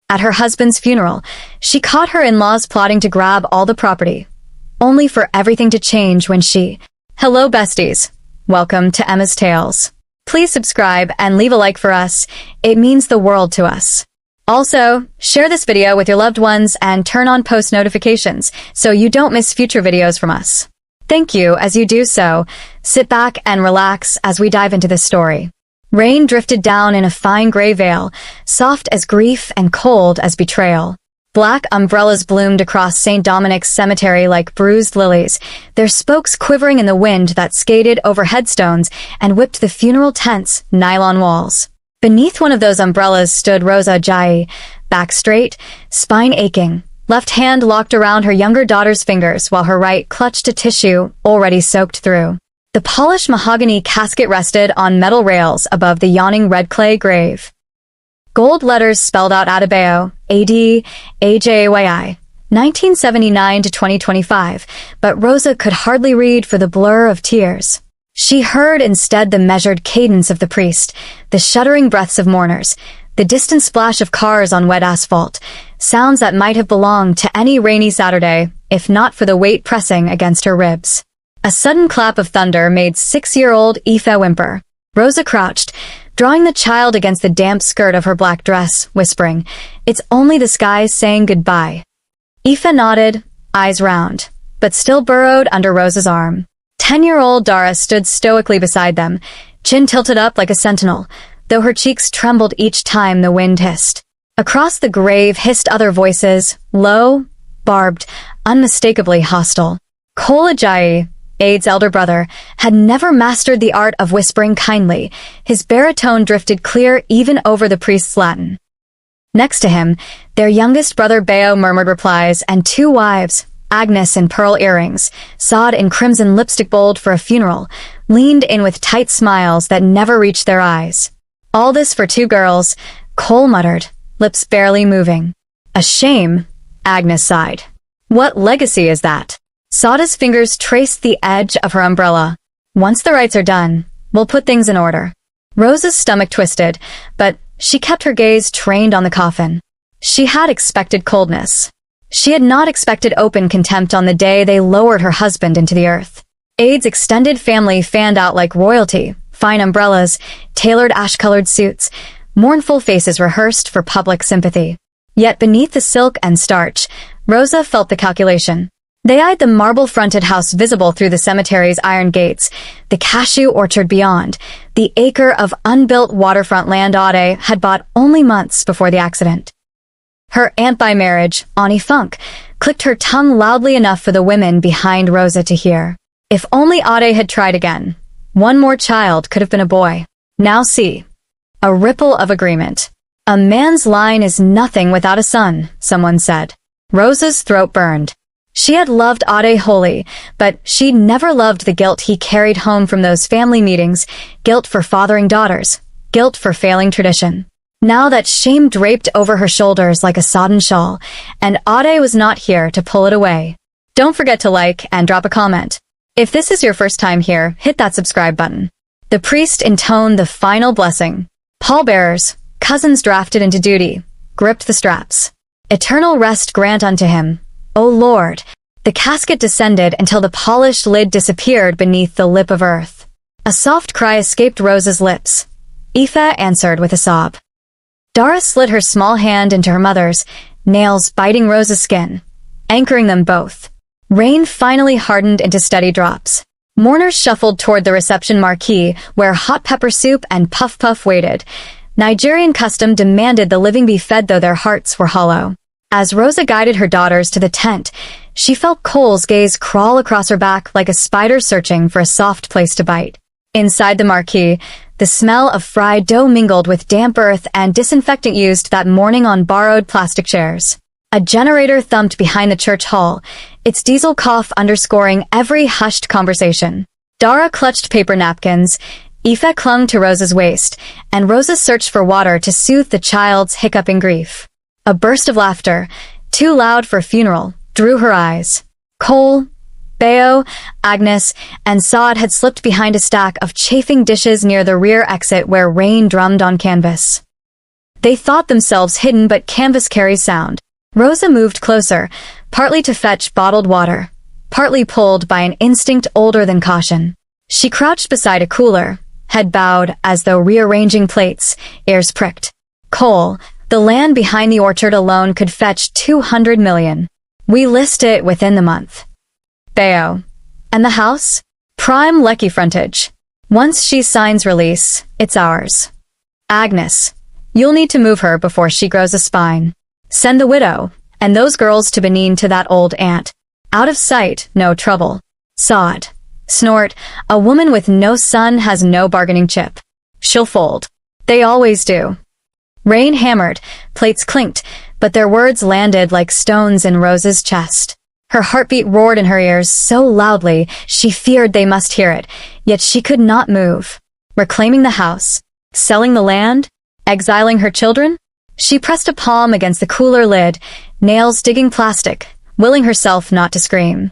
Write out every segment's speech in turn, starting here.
At her husband's funeral, she caught her in-laws plotting to grab all the property, only for everything to change when she... Hello besties. Welcome to Emma's Tales. Please subscribe and leave a like for us. It means the world to us. Also, share this video with your loved ones and turn on post notifications so you don't miss future videos from us. Thank you. As you do so, sit back and relax as we dive into this story. Rain drifted down in a fine gray veil, soft as grief and cold as betrayal. Black umbrellas bloomed across St. Dominic's cemetery like bruised lilies, their spokes quivering in the wind that skated over headstones and whipped the funeral tent's nylon walls. Beneath one of those umbrellas stood Rosa, back straight, spine aching, left hand locked around her younger daughter's fingers while her right clutched a tissue already soaked through. The polished mahogany casket rested on metal rails above the yawning red clay grave. Gold letters spelled out Adebayo, A.D., A.J.A.Y.I., 1979 to 2025, but Rosa could hardly read for the blur of tears. She heard instead the measured cadence of the priest, the shuddering breaths of mourners, the distant splash of cars on wet asphalt, sounds that might have belonged to any rainy Saturday, if not for the weight pressing against her ribs. A sudden clap of thunder made 6-year-old Aoife whimper. Rosa crouched, drawing the child against the damp skirt of her black dress, whispering, "It's only the skies saying goodbye." Aoife nodded, eyes round, but still burrowed under Rosa's arm. 10-year-old Dara stood stoically beside them, chin tilted up like a sentinel, though her cheeks trembled each time the wind hissed. Across the grave hissed other voices, low, barbed, unmistakably hostile. Cole Ajayi, Aid's elder brother, had never mastered the art of whispering kindly. His baritone drifted clear even over the priest's Latin. Next to him, their youngest brother Bayo murmured replies, and 2 wives, Agnes in pearl earrings, sawed in crimson lipstick bold for a funeral, leaned in with tight smiles that never reached their eyes. All this for 2 girls, Cole muttered, lips barely moving. A shame, Agnes sighed. What legacy is that? Sada's fingers traced the edge of her umbrella. Once the rites are done, we'll put things in order. Rosa's stomach twisted, but she kept her gaze trained on the coffin. She had expected coldness. She had not expected open contempt on the day they lowered her husband into the earth. Aid's extended family fanned out like royalty, fine umbrellas, tailored ash-colored suits, mournful faces rehearsed for public sympathy. Yet beneath the silk and starch, Rosa felt the calculation. They eyed the marble-fronted house visible through the cemetery's iron gates, the cashew orchard beyond, the acre of unbuilt waterfront land Ade had bought only months before the accident. Her aunt by marriage, Ani Funk, clicked her tongue loudly enough for the women behind Rosa to hear. If only Ade had tried again. One more child could have been a boy. Now see. A ripple of agreement. A man's line is nothing without a son, someone said. Rosa's throat burned. She had loved Ade wholly, but she'd never loved the guilt he carried home from those family meetings, guilt for fathering daughters, guilt for failing tradition. Now that shame draped over her shoulders like a sodden shawl, and Ade was not here to pull it away. Don't forget to like and drop a comment. If this is your first time here, hit that subscribe button. The priest intoned the final blessing. Pallbearers, cousins drafted into duty, gripped the straps. Eternal rest grant unto him, O Lord. The casket descended until the polished lid disappeared beneath the lip of earth. A soft cry escaped Rosa's lips. Aoife answered with a sob. Dara slid her small hand into her mother's, nails biting Rosa's skin, anchoring them both. Rain finally hardened into steady drops. Mourners shuffled toward the reception marquee, where hot pepper soup and puff-puff waited. Nigerian custom demanded the living be fed though their hearts were hollow. As Rosa guided her daughters to the tent, she felt Cole's gaze crawl across her back like a spider searching for a soft place to bite. Inside the marquee, the smell of fried dough mingled with damp earth and disinfectant used that morning on borrowed plastic chairs. A generator thumped behind the church hall, its diesel cough underscoring every hushed conversation. Dara clutched paper napkins, Aoife clung to Rosa's waist, and Rosa searched for water to soothe the child's hiccuping grief. A burst of laughter, too loud for a funeral, drew her eyes. Cole, Bayo, Agnes, and Saad had slipped behind a stack of chafing dishes near the rear exit where rain drummed on canvas. They thought themselves hidden, but canvas carries sound. Rosa moved closer, partly to fetch bottled water, partly pulled by an instinct older than caution. She crouched beside a cooler, head bowed as though rearranging plates, ears pricked. Coal, the land behind the orchard alone could fetch 200 million. We list it within the month. Bayo. And the house? Prime Lecky frontage. Once she signs release, it's ours. Agnes. You'll need to move her before she grows a spine. Send the widow, and those girls to Benin to that old aunt. Out of sight, no trouble. Sod. Snort, a woman with no son has no bargaining chip. She'll fold. They always do. Rain hammered, plates clinked, but their words landed like stones in Rosa's chest. Her heartbeat roared in her ears so loudly she feared they must hear it, yet she could not move. Reclaiming the house, selling the land, exiling her children? She pressed a palm against the cooler lid, nails digging plastic, willing herself not to scream.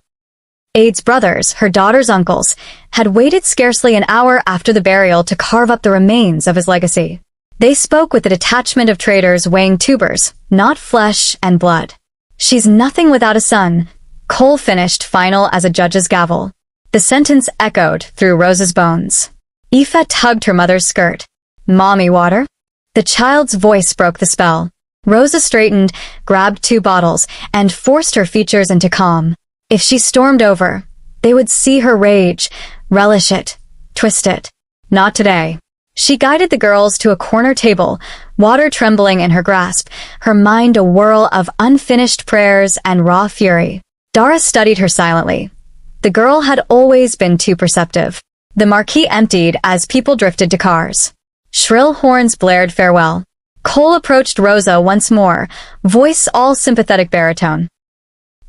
Ade's brothers, her daughter's uncles, had waited scarcely an hour after the burial to carve up the remains of his legacy. They spoke with the detachment of traders weighing tubers, not flesh and blood. She's nothing without a son. Cole finished final as a judge's gavel. The sentence echoed through Rosa's bones. Aoife tugged her mother's skirt. Mommy water? The child's voice broke the spell. Rosa straightened, grabbed 2 bottles, and forced her features into calm. If she stormed over, they would see her rage, relish it, twist it. Not today. She guided the girls to a corner table, water trembling in her grasp, her mind a whirl of unfinished prayers and raw fury. Dara studied her silently. The girl had always been too perceptive. The marquee emptied as people drifted to cars. Shrill horns blared farewell. Cole approached Rosa once more, voice all sympathetic baritone.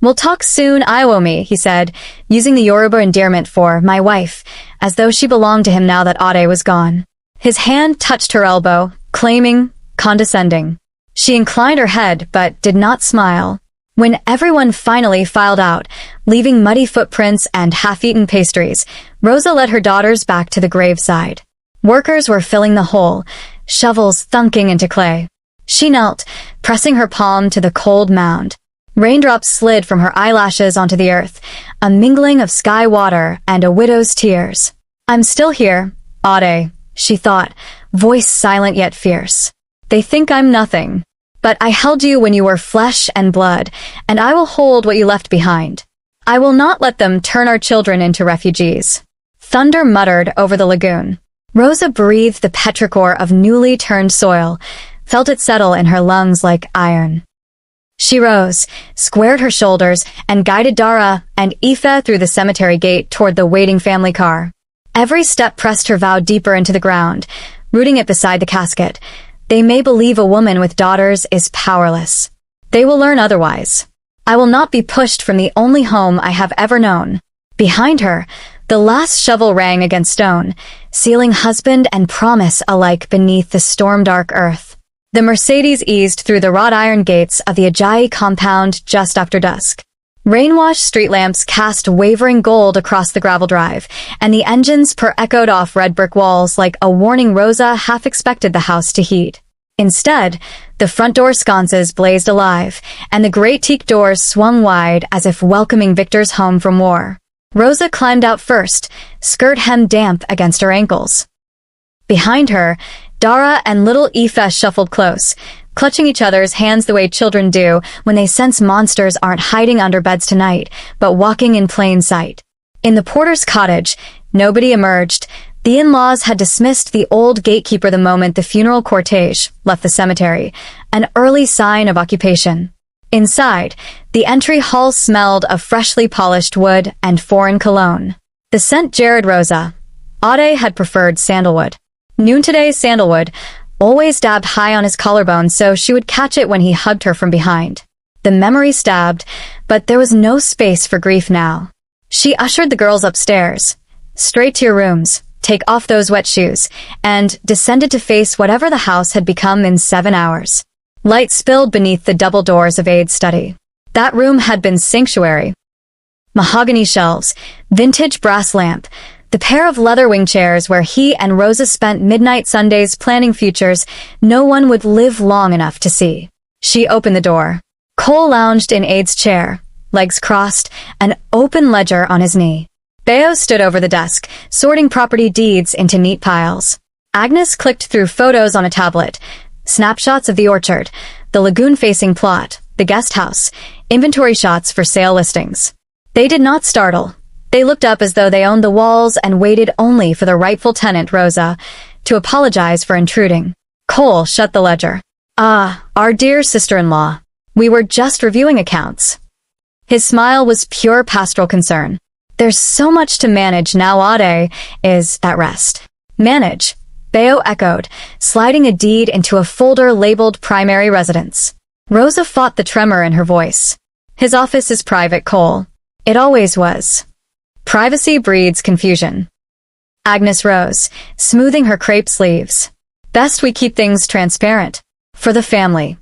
We'll talk soon, Iwomi, he said, using the Yoruba endearment for my wife, as though she belonged to him now that Ade was gone. His hand touched her elbow, claiming, condescending. She inclined her head, but did not smile. When everyone finally filed out, leaving muddy footprints and half-eaten pastries, Rosa led her daughters back to the graveside. Workers were filling the hole, shovels thunking into clay. She knelt, pressing her palm to the cold mound. Raindrops slid from her eyelashes onto the earth, a mingling of sky water and a widow's tears. I'm still here, Ade, she thought, voice silent yet fierce. They think I'm nothing. But I held you when you were flesh and blood, and I will hold what you left behind. I will not let them turn our children into refugees. Thunder muttered over the lagoon. Rosa breathed the petrichor of newly turned soil, felt it settle in her lungs like iron. She rose, squared her shoulders, and guided Dara and Aoife through the cemetery gate toward the waiting family car. Every step pressed her vow deeper into the ground, rooting it beside the casket. They may believe a woman with daughters is powerless. They will learn otherwise. I will not be pushed from the only home I have ever known. Behind her, the last shovel rang against stone, sealing husband and promise alike beneath the storm-dark earth. The Mercedes eased through the wrought iron gates of the Ajayi compound just after dusk. Rain-washed street lamps cast wavering gold across the gravel drive, and the engines per-echoed off red brick walls like a warning Rosa half expected the house to heed. Instead, the front door sconces blazed alive, and the great teak doors swung wide as if welcoming victors home from war. Rosa climbed out first, skirt hem damp against her ankles. Behind her, Dara and little Aoife shuffled close, clutching each other's hands the way children do when they sense monsters aren't hiding under beds tonight, but walking in plain sight. In the porter's cottage, nobody emerged. The in-laws had dismissed the old gatekeeper the moment the funeral cortege left the cemetery, an early sign of occupation. Inside, the entry hall smelled of freshly polished wood and foreign cologne. The scent jarred Rosa. Ade had preferred sandalwood. Noontoday's sandalwood, always dabbed high on his collarbone so she would catch it when he hugged her from behind. The memory stabbed, but there was no space for grief now. She ushered the girls upstairs. Straight to your rooms, take off those wet shoes, and descended to face whatever the house had become in 7 hours. Light spilled beneath the double doors of Ade's study. That room had been sanctuary. Mahogany shelves, vintage brass lamp, The pair of leather wing chairs where he and Rosa spent midnight Sundays planning futures no one would live long enough to see. She opened the door. Cole lounged in Ade's chair, legs crossed, an open ledger on his knee. Beo stood over the desk, sorting property deeds into neat piles. Agnes clicked through photos on a tablet, snapshots of the orchard, the lagoon-facing plot, the guest house, inventory shots for sale listings. They did not startle. They looked up as though they owned the walls and waited only for the rightful tenant, Rosa, to apologize for intruding. Cole shut the ledger. Our dear sister-in-law. We were just reviewing accounts. His smile was pure pastoral concern. There's so much to manage now. Ade is at rest. Manage, Beo echoed, sliding a deed into a folder labeled primary residence. Rosa fought the tremor in her voice. His office is private, Cole. It always was. Privacy breeds confusion. Agnes rose, smoothing her crepe sleeves. Best we keep things transparent. For the family.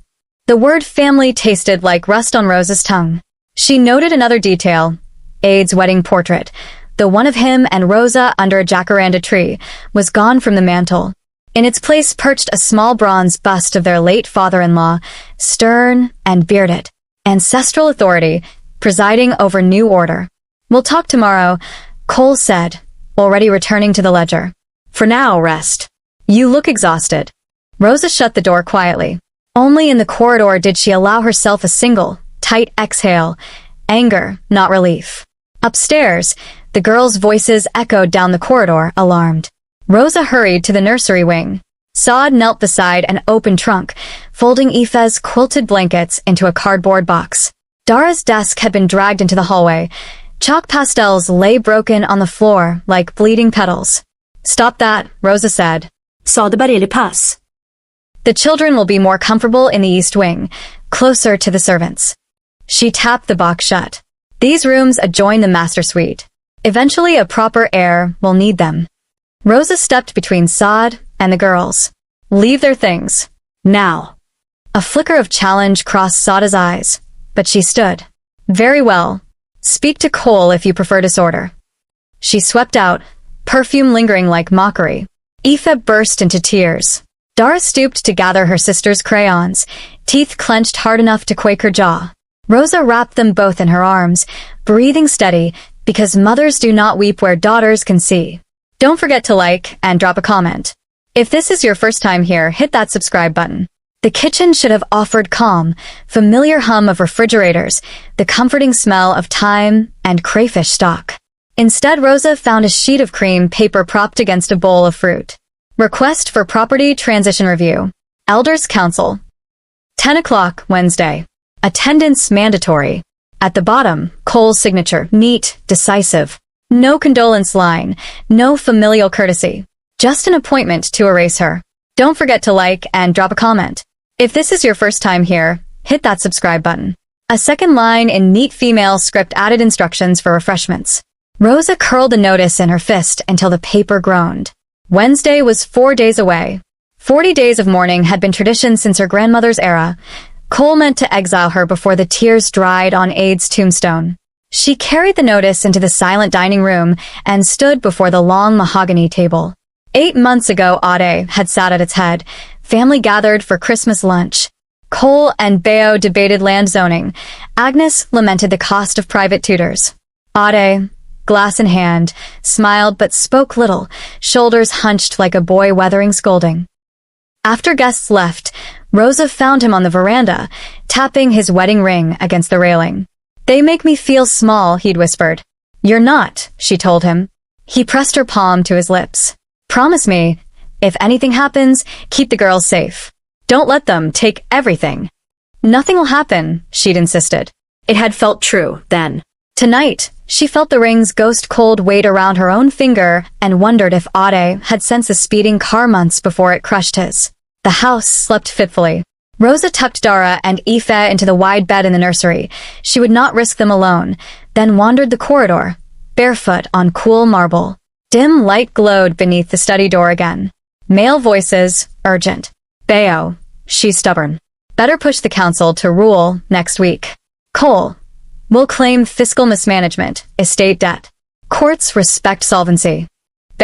The word family tasted like rust on Rosa's tongue. She noted another detail. Ade's wedding portrait, the one of him and Rosa under a jacaranda tree, was gone from the mantel. In its place perched a small bronze bust of their late father-in-law, stern and bearded. Ancestral authority, presiding over new order. We'll talk tomorrow, Cole said, already returning to the ledger. For now, rest. You look exhausted. Rosa shut the door quietly. Only in the corridor did she allow herself a single, tight exhale, anger, not relief. Upstairs, the girls' voices echoed down the corridor, alarmed. Rosa hurried to the nursery wing. Saad knelt beside an open trunk, folding Aoife's quilted blankets into a cardboard box. Dara's desk had been dragged into the hallway. Chalk pastels lay broken on the floor like bleeding petals. Stop that, Rosa said. Sa det bare pass. The children will be more comfortable in the East Wing, closer to the servants. She tapped the box shut. These rooms adjoin the master suite. Eventually a proper heir will need them. Rosa stepped between Saad and the girls. Leave their things. Now. A flicker of challenge crossed Saada's eyes, but she stood. Very well. Speak to Cole if you prefer disorder. She swept out, perfume lingering like mockery. Aoife burst into tears. Dara stooped to gather her sister's crayons, teeth clenched hard enough to quake her jaw. Rosa wrapped them both in her arms, breathing steady, because mothers do not weep where daughters can see. Don't forget to like and drop a comment. If this is your first time here, hit that subscribe button. The kitchen should have offered calm, familiar hum of refrigerators, the comforting smell of thyme and crayfish stock. Instead, Rosa found a sheet of cream paper propped against a bowl of fruit. Request for property transition review. Elders Council. 10 o'clock Wednesday. Attendance mandatory. At the bottom, Cole's signature, neat, decisive. No condolence line, no familial courtesy. Just an appointment to erase her. Don't forget to like and drop a comment. If this is your first time here, hit that subscribe button. A second line in neat female script added instructions for refreshments. Rosa curled the notice in her fist until the paper groaned. Wednesday was 4 days away. 40 days of mourning had been tradition since her grandmother's era. Cole meant to exile her before the tears dried on Ade's tombstone. She carried the notice into the silent dining room and stood before the long mahogany table. 8 months ago, Ade had sat at its head. Family gathered for Christmas lunch. Cole and Beo debated land zoning. Agnes lamented the cost of private tutors. Ade, glass in hand, smiled but spoke little, shoulders hunched like a boy weathering scolding. After guests left, Rosa found him on the veranda, tapping his wedding ring against the railing. They make me feel small, he'd whispered. You're not, she told him. He pressed her palm to his lips. Promise me, if anything happens, keep the girls safe. Don't let them take everything. Nothing will happen, she'd insisted. It had felt true, then. Tonight, she felt the ring's ghost-cold weight around her own finger and wondered if Ade had sensed the speeding car months before it crushed his. The house slept fitfully. Rosa tucked Dara and Aoife into the wide bed in the nursery. She would not risk them alone, then wandered the corridor, barefoot on cool marble. Dim light glowed beneath the study door again. Male voices, urgent. Beo, she's stubborn. Better push the council to rule next week. Cole, we'll claim fiscal mismanagement, estate debt. Courts respect solvency.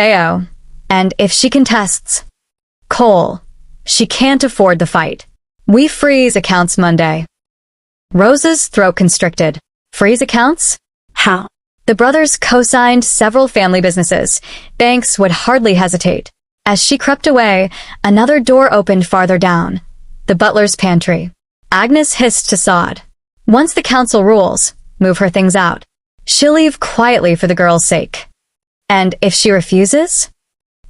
Theo. And if she contests, Cole. She can't afford the fight. We freeze accounts Monday. Rosa's throat constricted. Freeze accounts? How? The brothers co-signed several family businesses. Banks would hardly hesitate. As she crept away, another door opened farther down. The butler's pantry. Agnes hissed to Sod. Once the council rules, move her things out. She'll leave quietly for the girl's sake. And if she refuses?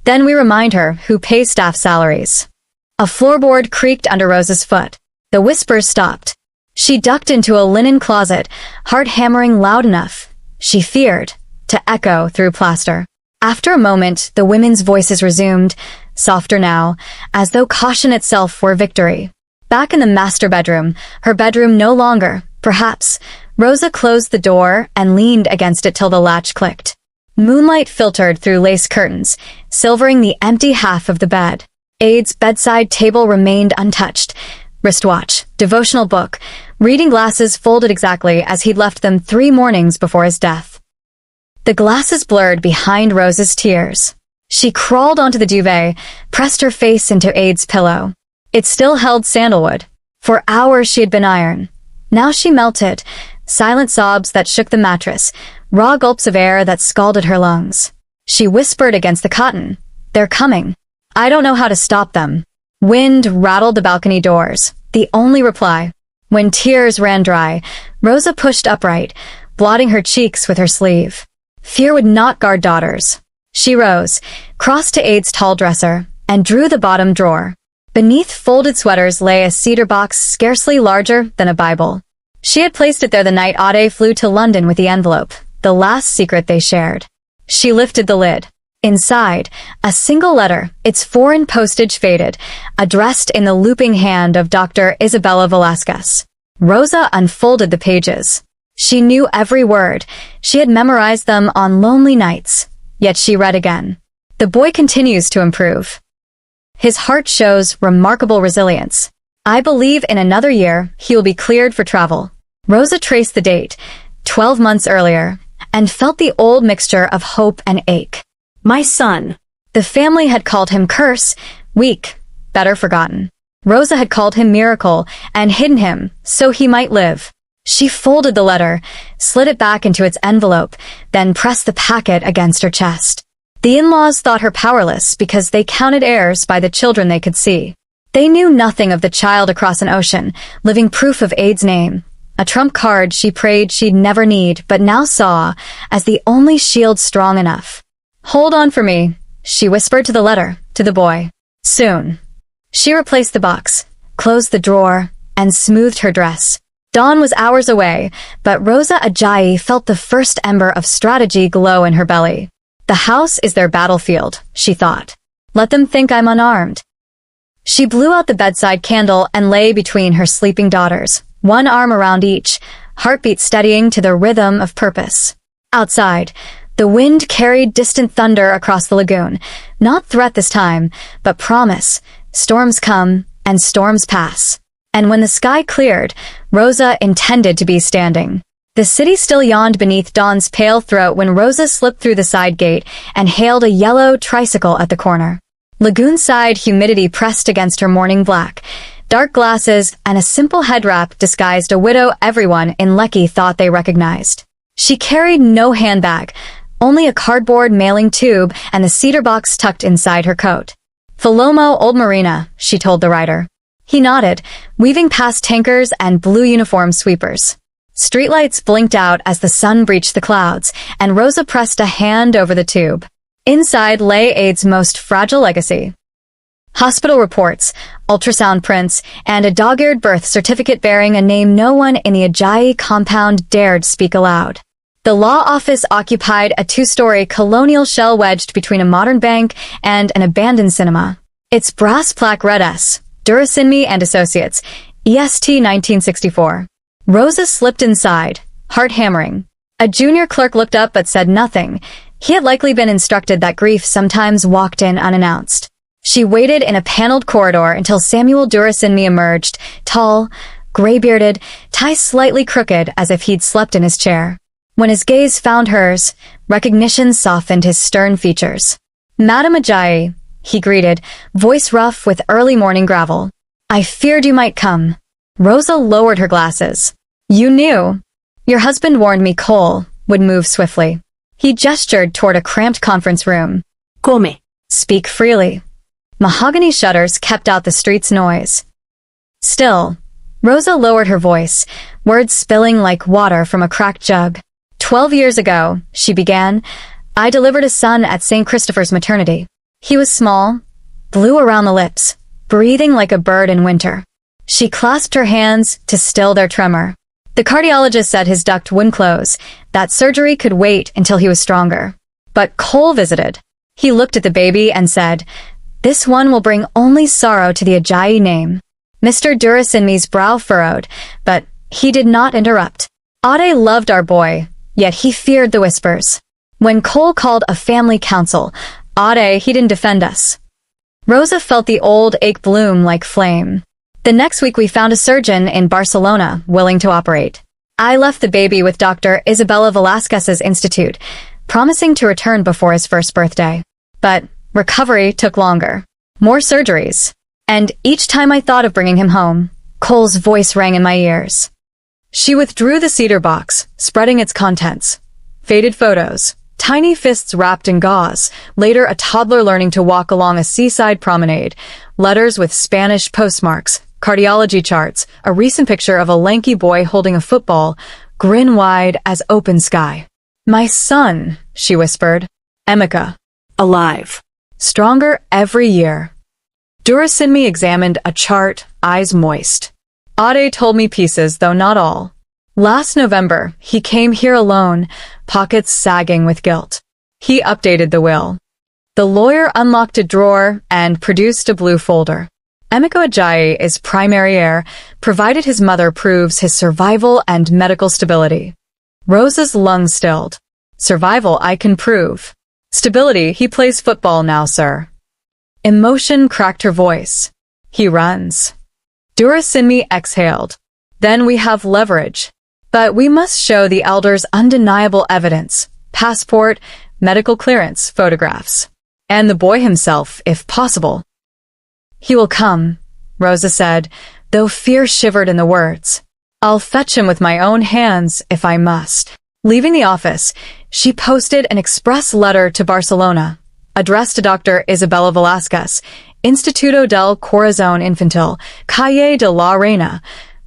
Then we remind her who pays staff salaries. A floorboard creaked under Rosa's foot. The whispers stopped. She ducked into a linen closet, heart hammering loud enough, she feared, to echo through plaster. After a moment, the women's voices resumed, softer now, as though caution itself were victory. Back in the master bedroom, her bedroom no longer, perhaps, Rosa closed the door and leaned against it till the latch clicked. Moonlight filtered through lace curtains, silvering the empty half of the bed. Ade's bedside table remained untouched. Wristwatch, devotional book, reading glasses folded exactly as he'd left them 3 mornings before his death. The glasses blurred behind Rosa's tears. She crawled onto the duvet, pressed her face into Ade's pillow. It still held sandalwood. For hours she had been iron. Now she melted, silent sobs that shook the mattress, raw gulps of air that scalded her lungs. She whispered against the cotton, "They're coming. I don't know how to stop them." Wind rattled the balcony doors, the only reply. When tears ran dry, Rosa pushed upright, blotting her cheeks with her sleeve. Fear would not guard daughters. She rose, crossed to Ade's tall dresser, and drew the bottom drawer. Beneath folded sweaters lay a cedar box scarcely larger than a Bible. She had placed it there the night Ade flew to London with the envelope, the last secret they shared. She lifted the lid. Inside, a single letter, its foreign postage faded, addressed in the looping hand of Dr. Isabella Velasquez. Rosa unfolded the pages. She knew every word. She had memorized them on lonely nights. Yet she read again. The boy continues to improve. His heart shows remarkable resilience. I believe in another year he will be cleared for travel. Rosa traced the date, 12 months earlier, and felt the old mixture of hope and ache. My son. The family had called him curse, weak, better forgotten. Rosa had called him miracle and hidden him so he might live. She folded the letter, slid it back into its envelope, then pressed the packet against her chest. The in-laws thought her powerless because they counted heirs by the children they could see. They knew nothing of the child across an ocean, living proof of Ade's name. A trump card she prayed she'd never need, but now saw as the only shield strong enough. Hold on for me, she whispered to the letter, to the boy. Soon. She replaced the box, closed the drawer, and smoothed her dress. Dawn was hours away, but Rosa Ajayi felt the first ember of strategy glow in her belly. The house is their battlefield, she thought. Let them think I'm unarmed. She blew out the bedside candle and lay between her sleeping daughters, one arm around each, heartbeat steadying to the rhythm of purpose. Outside, the wind carried distant thunder across the lagoon, not threat this time, but promise. Storms come, and storms pass. And when the sky cleared, Rosa intended to be standing. The city still yawned beneath Dawn's pale throat when Rosa slipped through the side gate and hailed a yellow tricycle at the corner. Lagoon-side humidity pressed against her morning black. Dark glasses and a simple head wrap disguised a widow everyone in Lecky thought they recognized. She carried no handbag, only a cardboard mailing tube and the cedar box tucked inside her coat. Philomo Old Marina, she told the rider. He nodded, weaving past tankers and blue uniform sweepers. Streetlights blinked out as the sun breached the clouds, and Rosa pressed a hand over the tube. Inside lay Ade's most fragile legacy. Hospital reports, ultrasound prints, and a dog-eared birth certificate bearing a name no one in the Ajayi compound dared speak aloud. The law office occupied a 2-story colonial shell wedged between a modern bank and an abandoned cinema. Its brass plaque read S. Durasinmi and Associates, EST 1964. Rosa slipped inside, heart hammering. A junior clerk looked up but said nothing. He had likely been instructed that grief sometimes walked in unannounced. She waited in a paneled corridor until Samuel Durasinmi emerged, tall, gray-bearded, tie slightly crooked as if he'd slept in his chair. When his gaze found hers, recognition softened his stern features. Madam Ajayi, he greeted, voice rough with early morning gravel. I feared you might come. Rosa lowered her glasses. You knew. Your husband warned me Cole would move swiftly. He gestured toward a cramped conference room. Come. Speak freely. Mahogany shutters kept out the street's noise. Still, Rosa lowered her voice, words spilling like water from a cracked jug. 12 years ago, she began, I delivered a son at St. Christopher's maternity. He was small, blue around the lips, breathing like a bird in winter. She clasped her hands to still their tremor. The cardiologist said his duct wouldn't close, that surgery could wait until he was stronger. But Cole visited. He looked at the baby and said, this one will bring only sorrow to the Ajayi name. Mr. Durasinmi's brow furrowed, but he did not interrupt. Ade loved our boy, yet he feared the whispers. When Cole called a family council, Ade, he didn't defend us. Rosa felt the old ache bloom like flame. The next week we found a surgeon in Barcelona willing to operate. I left the baby with Dr. Isabella Velasquez's institute, promising to return before his first birthday. But recovery took longer. More surgeries. And each time I thought of bringing him home, Cole's voice rang in my ears. She withdrew the cedar box, spreading its contents. Faded photos, tiny fists wrapped in gauze, later a toddler learning to walk along a seaside promenade, letters with Spanish postmarks, cardiology charts, a recent picture of a lanky boy holding a football, grin wide as open sky. My son, she whispered. Emeka. Alive. Stronger every year. Durasinmi examined a chart, eyes moist. Ade told me pieces, though not all. Last November, he came here alone, pockets sagging with guilt. He updated the will. The lawyer unlocked a drawer and produced a blue folder. Emeka Ajayi is primary heir, provided his mother proves his survival and medical stability. Rosa's lungs stilled. Survival I can prove. Stability, he plays football now, sir. Emotion cracked her voice. He runs. Durasinmi exhaled. Then we have leverage. But we must show the elders undeniable evidence. Passport, medical clearance, photographs. And the boy himself, if possible. He will come, Rosa said, though fear shivered in the words. I'll fetch him with my own hands if I must. Leaving the office, she posted an express letter to Barcelona, addressed to Dr. Isabella Velasquez, Instituto del Corazón Infantil, Calle de la Reina,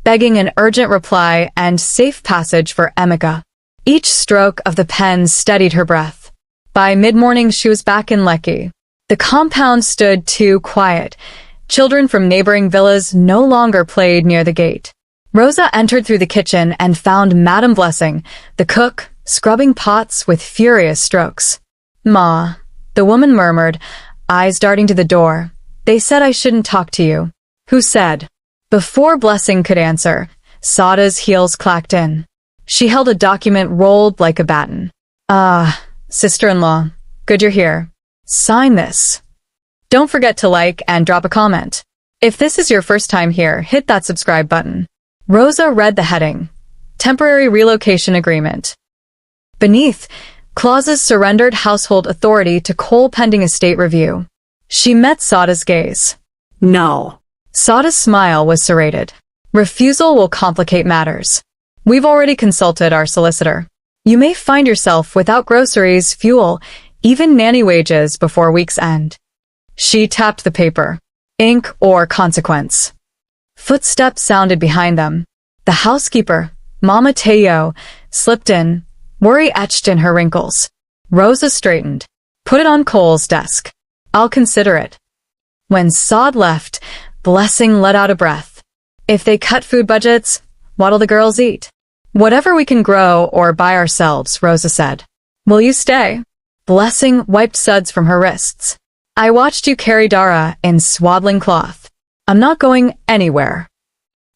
begging an urgent reply and safe passage for Emeka. Each stroke of the pen steadied her breath. By mid-morning, she was back in Lekki. The compound stood too quiet. Children from neighboring villas no longer played near the gate. Rosa entered through the kitchen and found Madame Blessing, the cook, scrubbing pots with furious strokes. Ma, the woman murmured, eyes darting to the door. They said I shouldn't talk to you. Who said? Before Blessing could answer, Sada's heels clacked in. She held a document rolled like a baton. Sister-in-law, good you're here. Sign this. Don't forget to like and drop a comment. If this is your first time here, hit that subscribe button. Rosa read the heading. Temporary Relocation Agreement. Beneath, clauses surrendered household authority to Cole pending estate review. She met Sada's gaze. No. Sada's smile was serrated. Refusal will complicate matters. We've already consulted our solicitor. You may find yourself without groceries, fuel, even nanny wages before week's end. She tapped the paper. Ink or consequence. Footsteps sounded behind them. The housekeeper, Mama Teo, slipped in, worry etched in her wrinkles. Rosa straightened. Put it on Cole's desk. I'll consider it. When Sod left, Blessing let out a breath. If they cut food budgets, what'll the girls eat? Whatever we can grow or buy ourselves, Rosa said. Will you stay? Blessing wiped suds from her wrists. I watched you carry Dara in swaddling cloth. I'm not going anywhere.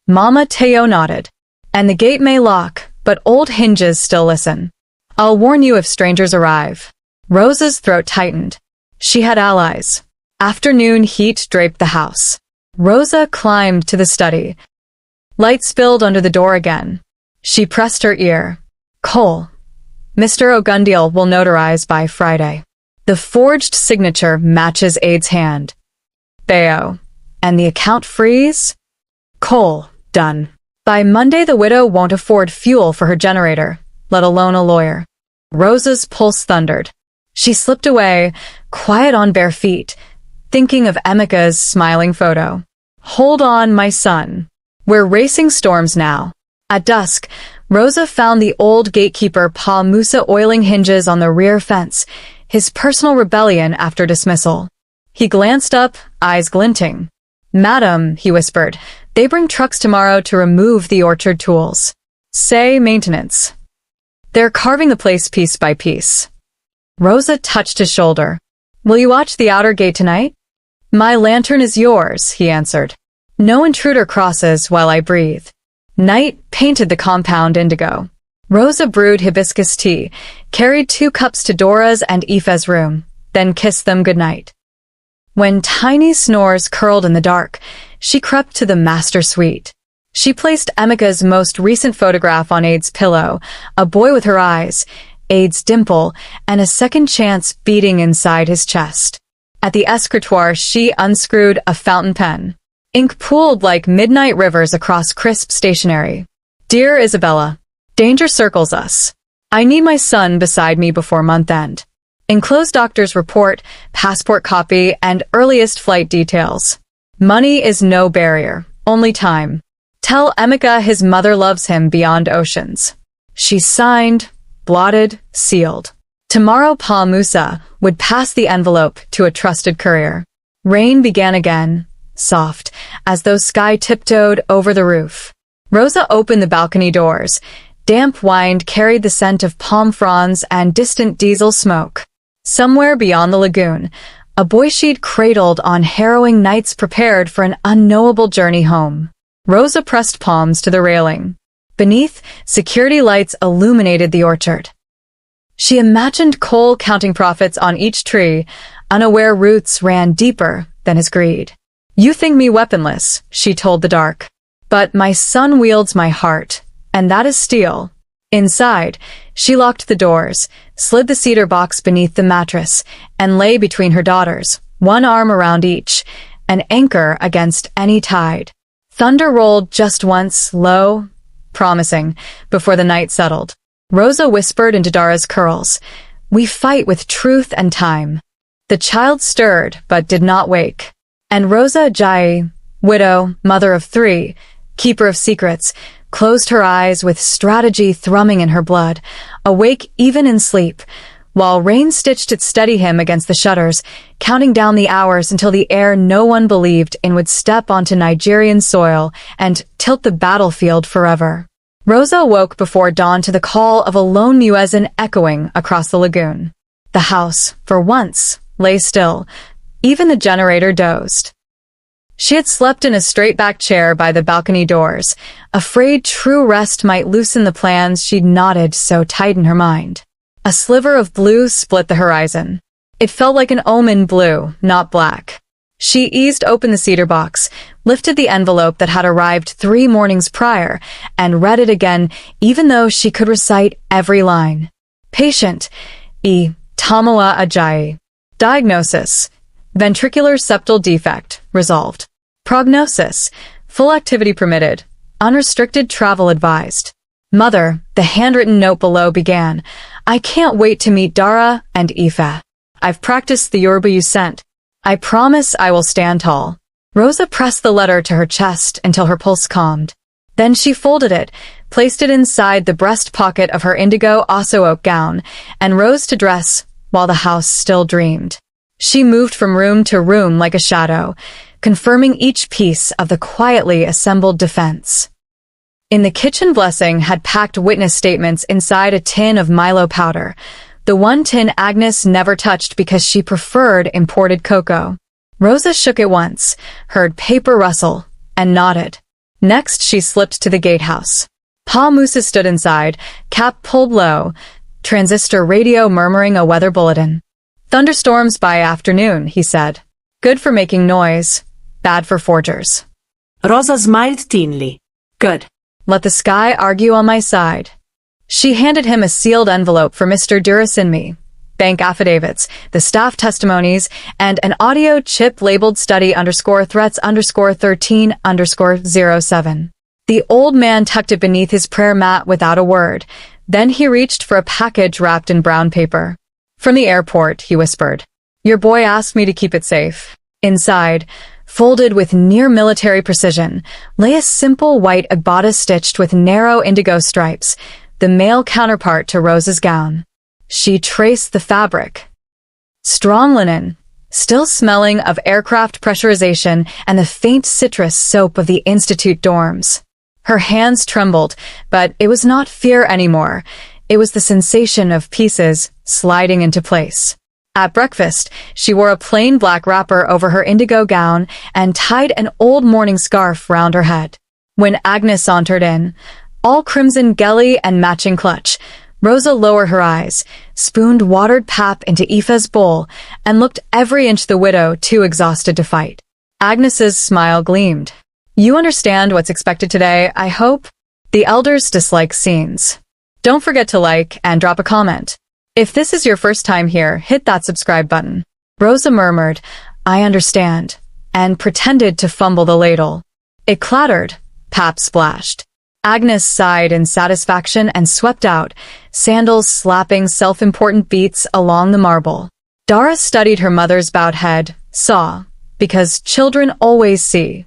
Mama Teo nodded. And the gate may lock, but old hinges still listen. I'll warn you if strangers arrive. Rosa's throat tightened. She had allies. Afternoon heat draped the house. Rosa climbed to the study. Light spilled under the door again. She pressed her ear. Cole. Mr. Ogundiel will notarize by Friday. The forged signature matches Ade's hand. Theo. And the account freeze? Cole. Done. By Monday, the widow won't afford fuel for her generator, let alone a lawyer. Rosa's pulse thundered. She slipped away, quiet on bare feet, thinking of Emika's smiling photo. Hold on, my son. We're racing storms now. At dusk, Rosa found the old gatekeeper Pa Musa oiling hinges on the rear fence, his personal rebellion after dismissal. He glanced up, eyes glinting. Madam, he whispered, they bring trucks tomorrow to remove the orchard tools. Say maintenance. They're carving the place piece by piece. Rosa touched his shoulder. Will you watch the outer gate tonight? My lantern is yours, he answered. No intruder crosses while I breathe. Night painted the compound indigo. Rosa brewed hibiscus tea, carried 2 cups to Dora's and Aoife's room, then kissed them goodnight. When tiny snores curled in the dark, she crept to the master suite. She placed Emika's most recent photograph on Ade's pillow, a boy with her eyes, Ade's dimple, and a second chance beating inside his chest. At the escritoire, she unscrewed a fountain pen. Ink pooled like midnight rivers across crisp stationery. Dear Isabella, danger circles us. I need my son beside me before month end. Enclosed doctor's report, passport copy, and earliest flight details. Money is no barrier, only time. Tell Emika his mother loves him beyond oceans. She signed, blotted, sealed. Tomorrow Pa Musa would pass the envelope to a trusted courier. Rain began again, soft, as though sky tiptoed over the roof. Rosa opened the balcony doors. Damp wind carried the scent of palm fronds and distant diesel smoke. Somewhere beyond the lagoon, a boy she'd cradled on harrowing nights prepared for an unknowable journey home. Rosa pressed palms to the railing. Beneath, security lights illuminated the orchard. She imagined Cole counting profits on each tree, unaware roots ran deeper than his greed. You think me weaponless, she told the dark. But my son wields my heart, and that is steel. Inside, she locked the doors, slid the cedar box beneath the mattress, and lay between her daughters, one arm around each, an anchor against any tide. Thunder rolled just once, low, promising, before the night settled. Rosa whispered into Dara's curls, We fight with truth and time. The child stirred, but did not wake. And Rosa Ajayi, widow, mother of 3, keeper of secrets, closed her eyes with strategy thrumming in her blood, awake even in sleep, while rain stitched its steady hymn against the shutters, counting down the hours until the heir no one believed in would step onto Nigerian soil and tilt the battlefield forever. Rosa awoke before dawn to the call of a lone muezzin echoing across the lagoon. The house, for once, lay still. Even the generator dozed. She had slept in a straight-back chair by the balcony doors, afraid true rest might loosen the plans she'd knotted so tight in her mind. A sliver of blue split the horizon. It felt like an omen blue, not black. She eased open the cedar box, lifted the envelope that had arrived 3 mornings prior, and read it again, even though she could recite every line. Patient, E. Tamawa Ajayi. Diagnosis, ventricular septal defect, resolved. Prognosis, full activity permitted, unrestricted travel advised. Mother, the handwritten note below began, I can't wait to meet Dara and Aoife. I've practiced the Yoruba you sent. I promise I will stand tall. Rosa pressed the letter to her chest until her pulse calmed. Then she folded it, placed it inside the breast pocket of her indigo osso oak gown, and rose to dress while the house still dreamed. She moved from room to room like a shadow, confirming each piece of the quietly assembled defense. In the kitchen, Blessing had packed witness statements inside a tin of Milo powder, the one tin Agnes never touched because she preferred imported cocoa. Rosa shook it once, heard paper rustle, and nodded. Next, she slipped to the gatehouse. Pa Musa stood inside, cap pulled low, transistor radio murmuring a weather bulletin. Thunderstorms by afternoon, he said. Good for making noise, bad for forgers. Rosa smiled thinly. Good. Let the sky argue on my side. She handed him a sealed envelope for Mr. Durasinmi. bank affidavits, the staff testimonies, and an audio chip labeled study_threats_13_07. The old man tucked it beneath his prayer mat without a word. Then he reached for a package wrapped in brown paper. "From the airport," he whispered. "Your boy asked me to keep it safe." Inside, folded with near-military precision, lay a simple white bodice stitched with narrow indigo stripes, the male counterpart to Rosa's gown. She traced the fabric. Strong linen, still smelling of aircraft pressurization and the faint citrus soap of the institute dorms. Her hands trembled, but it was not fear anymore. It was the sensation of pieces sliding into place. At breakfast, she wore a plain black wrapper over her indigo gown and tied an old mourning scarf round her head. When Agnes sauntered in, all crimson gelly and matching clutch, Rosa lowered her eyes, spooned watered pap into Aoife's bowl, and looked every inch the widow too exhausted to fight. Agnes's smile gleamed. "You understand what's expected today, I hope?" The elders dislike scenes. Don't forget to like and drop a comment. If this is your first time here, hit that subscribe button. Rosa murmured, "I understand," and pretended to fumble the ladle. It clattered. Pap splashed. Agnes sighed in satisfaction and swept out, sandals slapping self-important beats along the marble. Dara studied her mother's bowed head, saw, because children always see,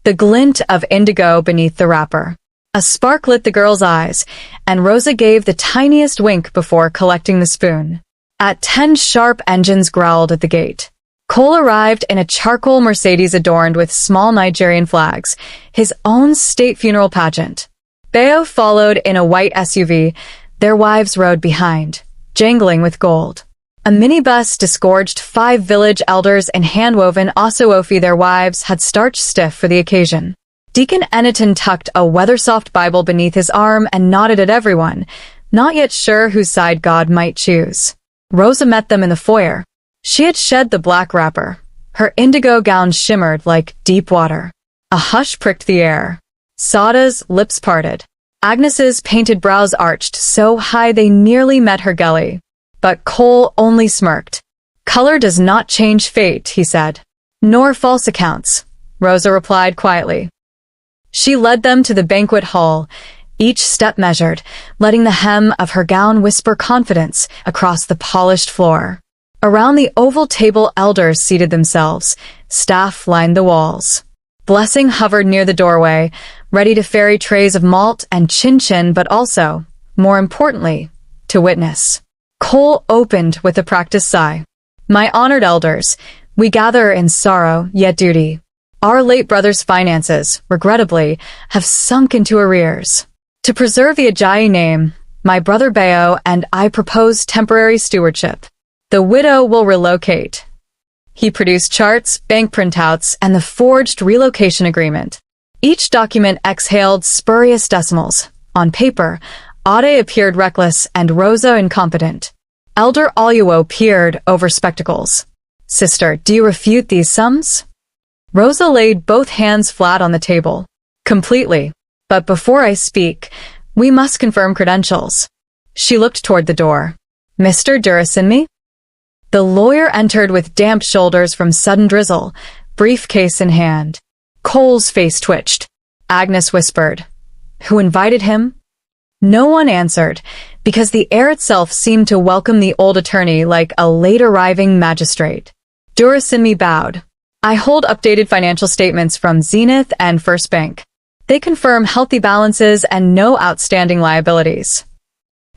the glint of indigo beneath the wrapper. A spark lit the girl's eyes, and Rosa gave the tiniest wink before collecting the spoon. At 10 sharp engines growled at the gate. Cole arrived in a charcoal Mercedes adorned with small Nigerian flags, his own state funeral pageant. Beo followed in a white SUV. Their wives rode behind, jangling with gold. A minibus disgorged 5 village elders in hand-woven Osuofi. Their wives had starched stiff for the occasion. Deacon Eniton tucked a weather-soft Bible beneath his arm and nodded at everyone, not yet sure whose side God might choose. Rosa met them in the foyer. She had shed the black wrapper. Her indigo gown shimmered like deep water. A hush pricked the air. Sada's lips parted. Agnes's painted brows arched so high they nearly met her gully. But Cole only smirked. "Color does not change fate," he said. "Nor false accounts," Rosa replied quietly. She led them to the banquet hall, each step measured, letting the hem of her gown whisper confidence across the polished floor. Around the oval table, elders seated themselves. Staff lined the walls. Blessing hovered near the doorway, ready to ferry trays of malt and chin-chin, but also, more importantly, to witness. Cole opened with a practiced sigh. "My honored elders, we gather in sorrow, yet duty. Our late brother's finances, regrettably, have sunk into arrears. To preserve the Ajayi name, my brother Beo and I propose temporary stewardship. The widow will relocate." He produced charts, bank printouts, and the forged relocation agreement. Each document exhaled spurious decimals. On paper, Ade appeared reckless and Rosa incompetent. Elder Oluo peered over spectacles. "Sister, do you refute these sums?" Rosa laid both hands flat on the table. "Completely. But before I speak, we must confirm credentials." She looked toward the door. "Mr. Durasinmi?" The lawyer entered with damp shoulders from sudden drizzle, briefcase in hand. Cole's face twitched. Agnes whispered, "Who invited him?" No one answered, because the air itself seemed to welcome the old attorney like a late-arriving magistrate. Durasinmi bowed. "I hold updated financial statements from Zenith and First Bank. They confirm healthy balances and no outstanding liabilities."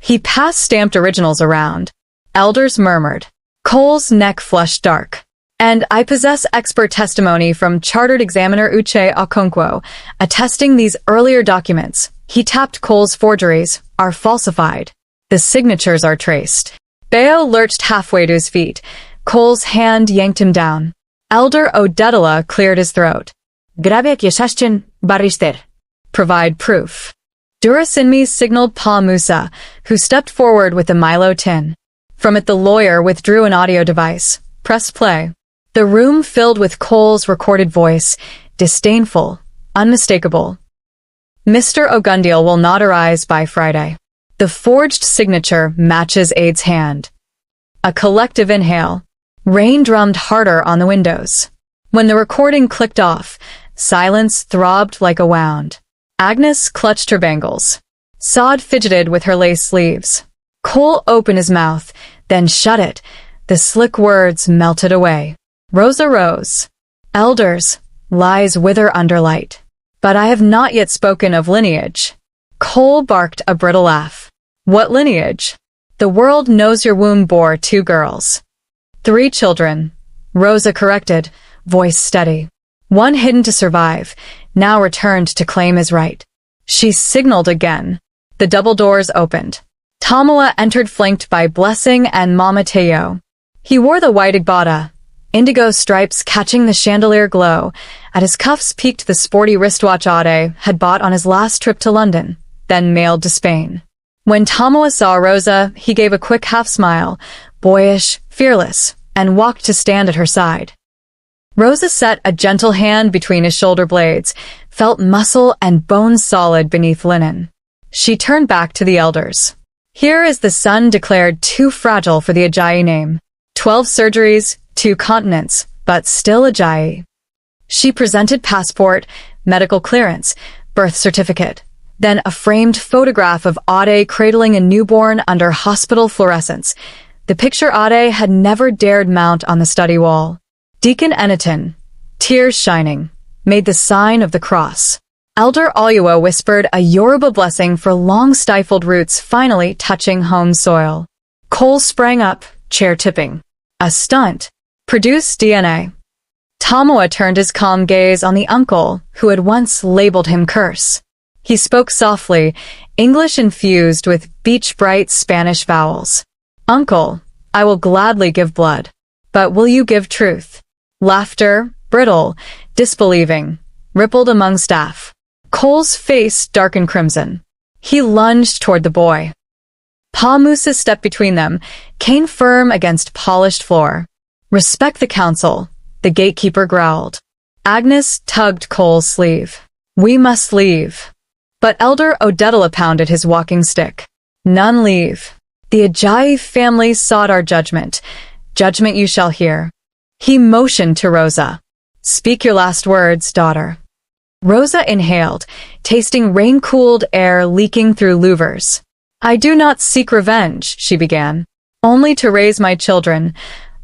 He passed stamped originals around. Elders murmured. Cole's neck flushed dark. "And I possess expert testimony from Chartered Examiner Uche Okonkwo, attesting these earlier documents," he tapped Cole's forgeries, "are falsified. The signatures are traced." Beo lurched halfway to his feet. Cole's hand yanked him down. Elder Odedala cleared his throat. "Grabek yeshashchin barister." "Provide proof." Durasinmi signaled Pa Musa, who stepped forward with the Milo tin. From it the lawyer withdrew an audio device. Press play. The room filled with Cole's recorded voice, disdainful, unmistakable. "Mr. Ogundiel will not arise by Friday. The forged signature matches Ade's hand." A collective inhale. Rain drummed harder on the windows. When the recording clicked off, silence throbbed like a wound. Agnes clutched her bangles. Sod fidgeted with her lace sleeves. Cole opened his mouth, then shut it. The slick words melted away. Rosa rose. Elders, lies wither under light. But I have not yet spoken of lineage. Cole barked a brittle laugh. What lineage? The world knows your womb bore 2 girls. 3 children. Rosa corrected, voice steady. 1 hidden to survive, now returned to claim his right. She signaled again. The double doors opened. Tamawa entered flanked by Blessing and Mama Teo. He wore the white igbata, indigo stripes catching the chandelier glow. At his cuffs peeked the sporty wristwatch Ade had bought on his last trip to London, then mailed to Spain. When Tamawa saw Rosa, he gave a quick half-smile, boyish, fearless, and walked to stand at her side. Rosa set a gentle hand between his shoulder blades, felt muscle and bone solid beneath linen. She turned back to the elders. Here is the son declared too fragile for the Ajayi name. 12 surgeries, 2 continents, but still Ajayi. She presented passport, medical clearance, birth certificate, then a framed photograph of Ade cradling a newborn under hospital fluorescence. The picture Ade had never dared mount on the study wall. Deacon Eniton, tears shining, made the sign of the cross. Elder Oluwa whispered a Yoruba blessing for long-stifled roots finally touching home soil. Cole sprang up, chair tipping. A stunt. Produce DNA. Tamawa turned his calm gaze on the uncle who had once labeled him curse. He spoke softly, English infused with beach-bright Spanish vowels. Uncle, I will gladly give blood. But will you give truth? Laughter, brittle, disbelieving, rippled among staff. Cole's face darkened crimson. He lunged toward the boy. Pa Musa stepped between them, cane firm against polished floor. Respect the council, the gatekeeper growled. Agnes tugged Cole's sleeve. We must leave. But Elder Odedala pounded his walking stick. None leave. The Ajayi family sought our judgment. Judgment you shall hear. He motioned to Rosa. Speak your last words, daughter. Rosa inhaled, tasting rain-cooled air leaking through louvers. I do not seek revenge, she began. Only to raise my children,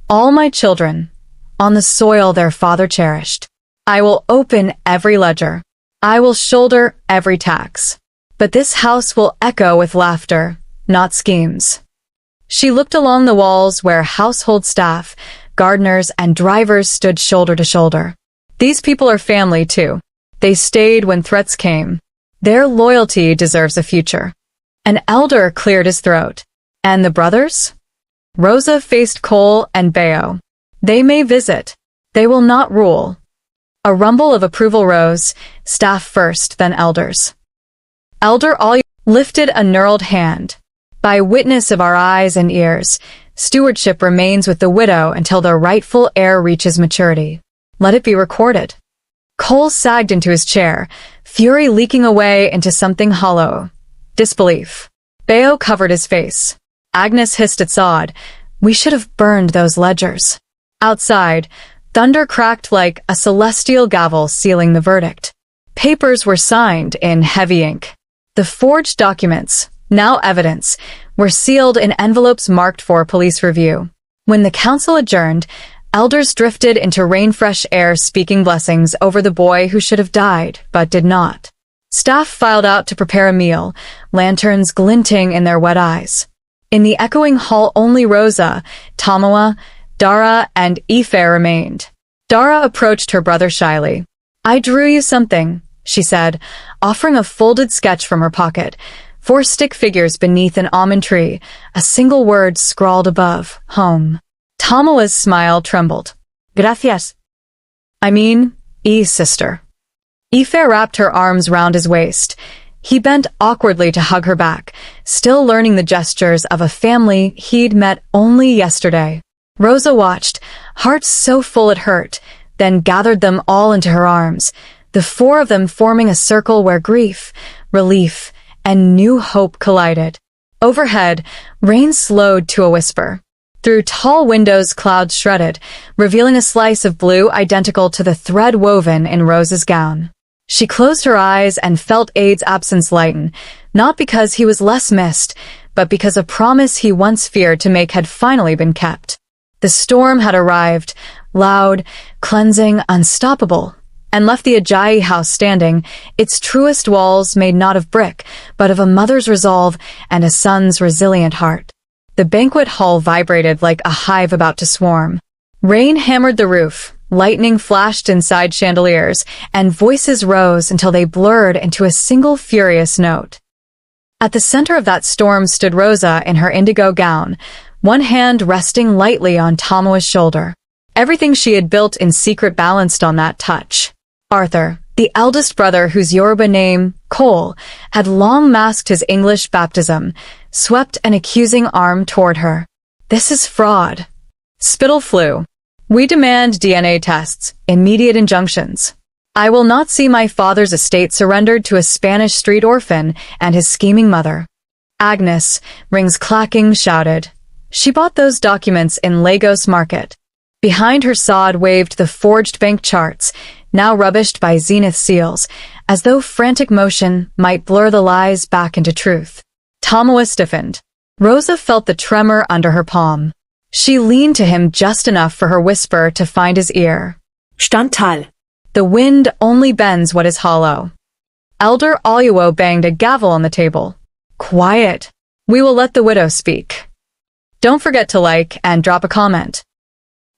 all my children, on the soil their father cherished. I will open every ledger. I will shoulder every tax. But this house will echo with laughter, not schemes. She looked along the walls where household staff, gardeners, and drivers stood shoulder to shoulder. These people are family, too. They stayed when threats came. Their loyalty deserves a future. An elder cleared his throat. And the brothers? Rosa faced Cole and Bayo. They may visit. They will not rule. A rumble of approval rose, staff first, then elders. Elder Oluwa lifted a knurled hand. By witness of our eyes and ears, stewardship remains with the widow until the rightful heir reaches maturity. Let it be recorded. Cole sagged into his chair, fury leaking away into something hollow. Disbelief. Bayo covered his face. Agnes hissed at Sod. We should have burned those ledgers. Outside, thunder cracked like a celestial gavel sealing the verdict. Papers were signed in heavy ink. The forged documents, now evidence, were sealed in envelopes marked for police review. When the council adjourned, elders drifted into rain-fresh air speaking blessings over the boy who should have died, but did not. Staff filed out to prepare a meal, lanterns glinting in their wet eyes. In the echoing hall only Rosa, Tamawa, Dara, and Ife remained. Dara approached her brother shyly. I drew you something, she said, offering a folded sketch from her pocket. 4 stick figures beneath an almond tree, a single word scrawled above, home. Tamawa's smile trembled. Gracias. I mean, sister. Ife wrapped her arms round his waist. He bent awkwardly to hug her back, still learning the gestures of a family he'd met only yesterday. Rosa watched, heart so full it hurt, then gathered them all into her arms, the 4 of them forming a circle where grief, relief, and new hope collided. Overhead, rain slowed to a whisper. Through tall windows, clouds shredded, revealing a slice of blue identical to the thread woven in Rosa's gown. She closed her eyes and felt Ade's absence lighten, not because he was less missed, but because a promise he once feared to make had finally been kept. The storm had arrived, loud, cleansing, unstoppable, and left the Ajayi house standing, its truest walls made not of brick, but of a mother's resolve and a son's resilient heart. The banquet hall vibrated like a hive about to swarm. Rain hammered the roof, lightning flashed inside chandeliers, and voices rose until they blurred into a single furious note. At the center of that storm stood Rosa in her indigo gown, one hand resting lightly on Tomoa's shoulder. Everything she had built in secret balanced on that touch. Arthur, the eldest brother whose Yoruba name, Cole, had long masked his English baptism, swept an accusing arm toward her. "This is fraud." Spittle flew. "We demand DNA tests, immediate injunctions. I will not see my father's estate surrendered to a Spanish street orphan and his scheming mother." Agnes, rings clacking, shouted. She bought those documents in Lagos Market. Behind her sod waved the forged bank charts, now rubbished by zenith seals, as though frantic motion might blur the lies back into truth. Tomoa stiffened. Rosa felt the tremor under her palm. She leaned to him just enough for her whisper to find his ear. Standtal. The wind only bends what is hollow. Elder Oluwo banged a gavel on the table. Quiet. We will let the widow speak. Don't forget to like and drop a comment.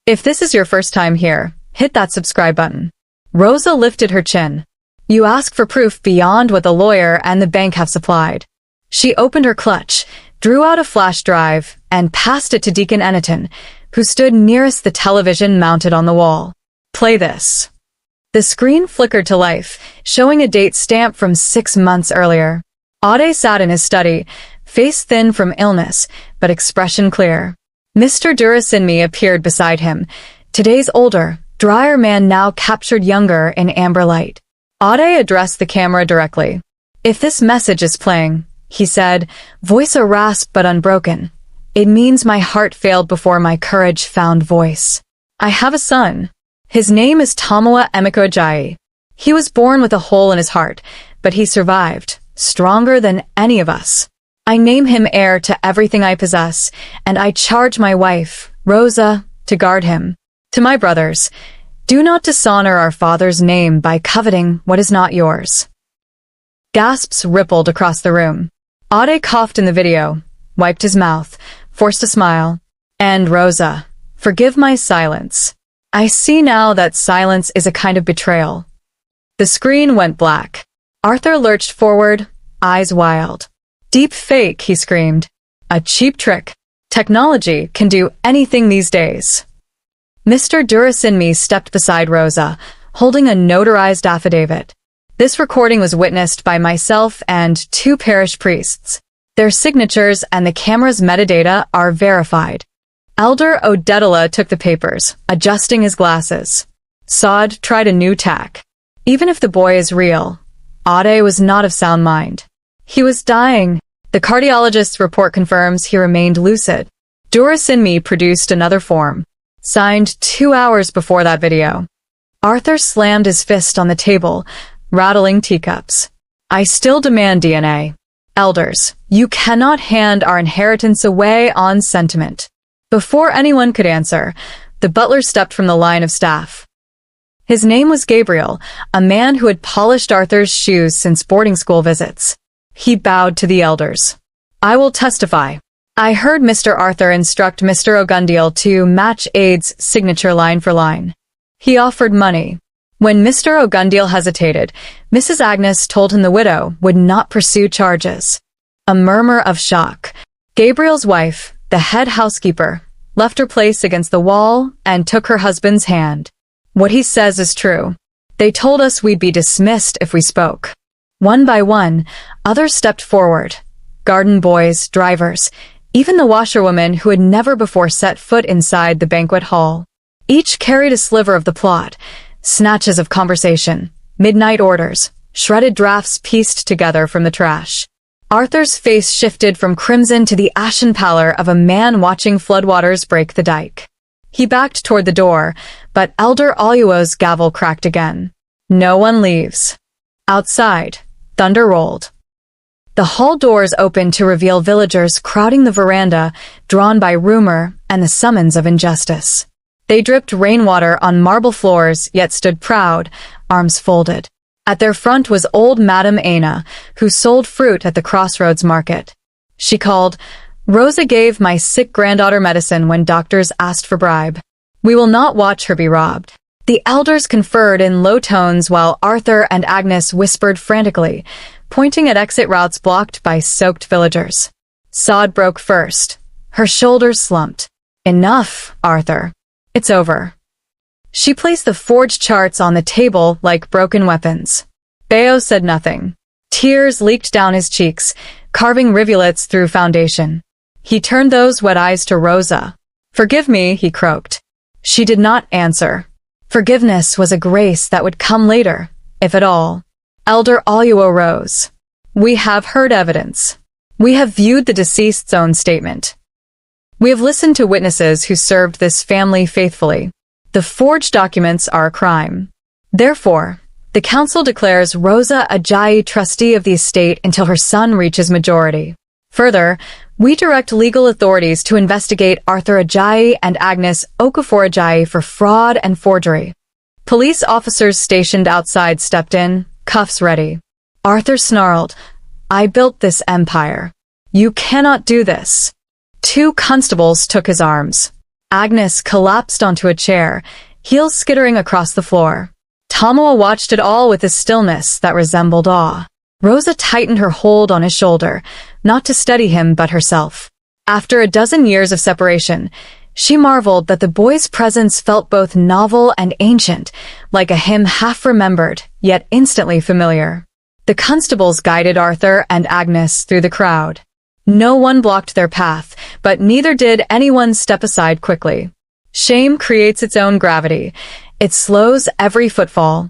If this is your first time here, hit that subscribe button. Rosa lifted her chin. You ask for proof beyond what the lawyer and the bank have supplied. She opened her clutch, drew out a flash drive, and passed it to Deacon Eniton, who stood nearest the television mounted on the wall. Play this. The screen flickered to life, showing a date stamp from 6 months earlier. Ade sat in his study, face thin from illness, but expression clear. Mr. Durasinmi appeared beside him, today's older, drier man now captured younger in amber light. Ade addressed the camera directly. If this message is playing, he said, voice a rasp but unbroken, it means my heart failed before my courage found voice. I have a son. His name is Tomoa Emiko Ajayi. He was born with a hole in his heart, but he survived, stronger than any of us. I name him heir to everything I possess, and I charge my wife, Rosa, to guard him. To my brothers, do not dishonor our father's name by coveting what is not yours. Gasps rippled across the room. Ade coughed in the video, wiped his mouth, forced a smile. And Rosa, forgive my silence. I see now that silence is a kind of betrayal. The screen went black. Arthur lurched forward, eyes wild. Deep fake, he screamed. A cheap trick. Technology can do anything these days. Mr. Durasinmi stepped beside Rosa, holding a notarized affidavit. This recording was witnessed by myself and 2 parish priests. Their signatures and the camera's metadata are verified. Elder Odedala took the papers, adjusting his glasses. Sod tried a new tack. Even if the boy is real, Ade was not of sound mind. He was dying. The cardiologist's report confirms he remained lucid. Durasinmi produced another form, signed 2 hours before that video. Arthur slammed his fist on the table, rattling teacups. I still demand DNA. Elders, you cannot hand our inheritance away on sentiment. Before anyone could answer, the butler stepped from the line of staff. His name was Gabriel, a man who had polished Arthur's shoes since boarding school visits. He bowed to the elders. I will testify. I heard Mr. Arthur instruct Mr. Ogundiel to match Ade's signature line for line. He offered money. When Mr. Ogundiel hesitated, Mrs. Agnes told him the widow would not pursue charges. A murmur of shock. Gabriel's wife, the head housekeeper, left her place against the wall and took her husband's hand. What he says is true. They told us we'd be dismissed if we spoke. One by one, others stepped forward. Garden boys, drivers, even the washerwoman who had never before set foot inside the banquet hall. Each carried a sliver of the plot, snatches of conversation, midnight orders, shredded drafts pieced together from the trash. Arthur's face shifted from crimson to the ashen pallor of a man watching floodwaters break the dike. He backed toward the door, but Elder Oluo's gavel cracked again. No one leaves. Outside, thunder rolled. The hall doors opened to reveal villagers crowding the veranda, drawn by rumor and the summons of injustice. They dripped rainwater on marble floors, yet stood proud, arms folded. At their front was old Madame Aina, who sold fruit at the crossroads market. She called, "Rosa gave my sick granddaughter medicine when doctors asked for bribe. We will not watch her be robbed." The elders conferred in low tones while Arthur and Agnes whispered frantically, pointing at exit routes blocked by soaked villagers. Sod broke first. Her shoulders slumped. "Enough, Arthur. It's over." She placed the forged charts on the table like broken weapons. Bayo said nothing. Tears leaked down his cheeks, carving rivulets through foundation. He turned those wet eyes to Rosa. "Forgive me," he croaked. She did not answer. Forgiveness was a grace that would come later, if at all. Elder Oluo rose. "We have heard evidence. We have viewed the deceased's own statement. We have listened to witnesses who served this family faithfully. The forged documents are a crime. Therefore, the council declares Rosa Ajayi trustee of the estate until her son reaches majority. Further, we direct legal authorities to investigate Arthur Ajayi and Agnes Okafor Ajayi for fraud and forgery." Police officers stationed outside stepped in, cuffs ready. Arthur snarled, "I built this empire. You cannot do this." 2 constables took his arms. Agnes collapsed onto a chair, heels skittering across the floor. Tomoa watched it all with a stillness that resembled awe. Rosa tightened her hold on his shoulder, not to steady him but herself. After a dozen years of separation, she marveled that the boy's presence felt both novel and ancient, like a hymn half-remembered, yet instantly familiar. The constables guided Arthur and Agnes through the crowd. No one blocked their path, but neither did anyone step aside quickly. Shame creates its own gravity. It slows every footfall.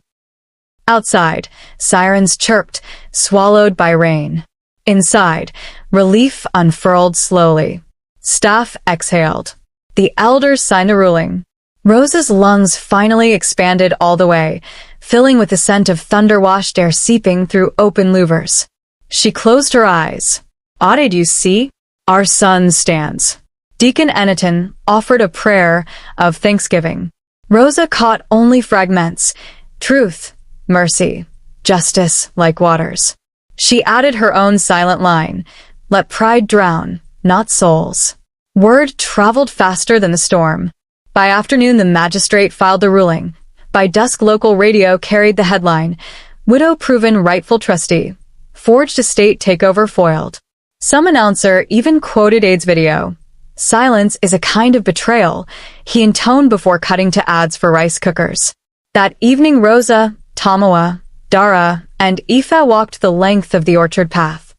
Outside, sirens chirped, swallowed by rain. Inside, relief unfurled slowly. Staff exhaled. The elders signed a ruling. Rosa's lungs finally expanded all the way, filling with the scent of thunder-washed air seeping through open louvers. She closed her eyes. "Did you see? Our son stands." Deacon Eniton offered a prayer of thanksgiving. Rosa caught only fragments. Truth, mercy, justice like waters. She added her own silent line, "Let pride drown, not souls." Word traveled faster than the storm. By afternoon, the magistrate filed the ruling. By dusk, local radio carried the headline, "Widow proven rightful trustee. Forged estate takeover foiled." Some announcer even quoted Aid's video. "Silence is a kind of betrayal," he intoned before cutting to ads for rice cookers. That evening, Rosa, Tomoa, Dara, and Aoife walked the length of the orchard path.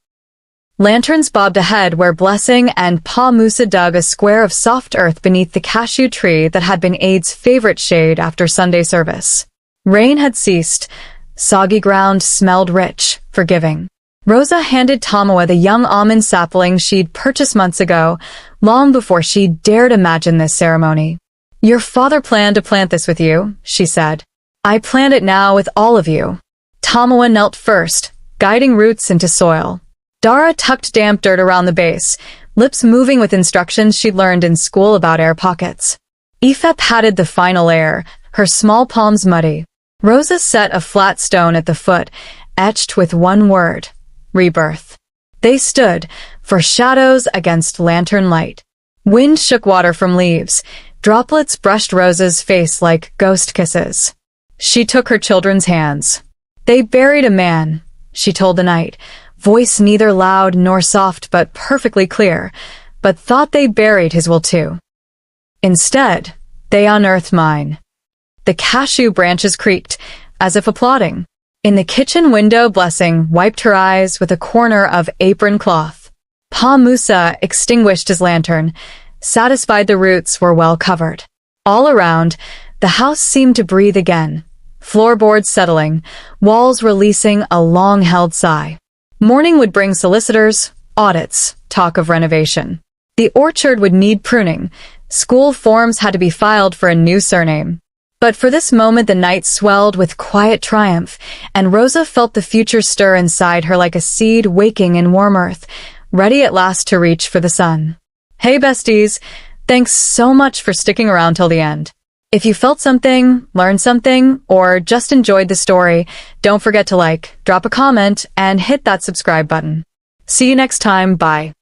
Lanterns bobbed ahead where Blessing and Pa Musa dug a square of soft earth beneath the cashew tree that had been Aid's favorite shade after Sunday service. Rain had ceased. Soggy ground smelled rich, forgiving. Rosa handed Tomoa the young almond sapling she'd purchased months ago, long before she dared imagine this ceremony. "Your father planned to plant this with you," she said. "I plant it now with all of you." Tomoa knelt first, guiding roots into soil. Dara tucked damp dirt around the base, lips moving with instructions she'd learned in school about air pockets. Aoife patted the final layer, her small palms muddy. Rosa set a flat stone at the foot, etched with one word: rebirth. They stood, for shadows against lantern light. Wind shook water from leaves. Droplets brushed Rosa's face like ghost kisses. She took her children's hands. "They buried a man," she told the night, voice neither loud nor soft but perfectly clear, "but thought they buried his will too. Instead, they unearthed mine." The cashew branches creaked, as if applauding. In the kitchen window, Blessing wiped her eyes with a corner of apron cloth. Pa Musa extinguished his lantern, satisfied the roots were well covered. All around, the house seemed to breathe again, floorboards settling, walls releasing a long-held sigh. Morning would bring solicitors, audits, talk of renovation. The orchard would need pruning. School forms had to be filed for a new surname. But for this moment the night swelled with quiet triumph, and Rosa felt the future stir inside her like a seed waking in warm earth, ready at last to reach for the sun. Hey besties, thanks so much for sticking around till the end. If you felt something, learned something, or just enjoyed the story, don't forget to like, drop a comment, and hit that subscribe button. See you next time, bye.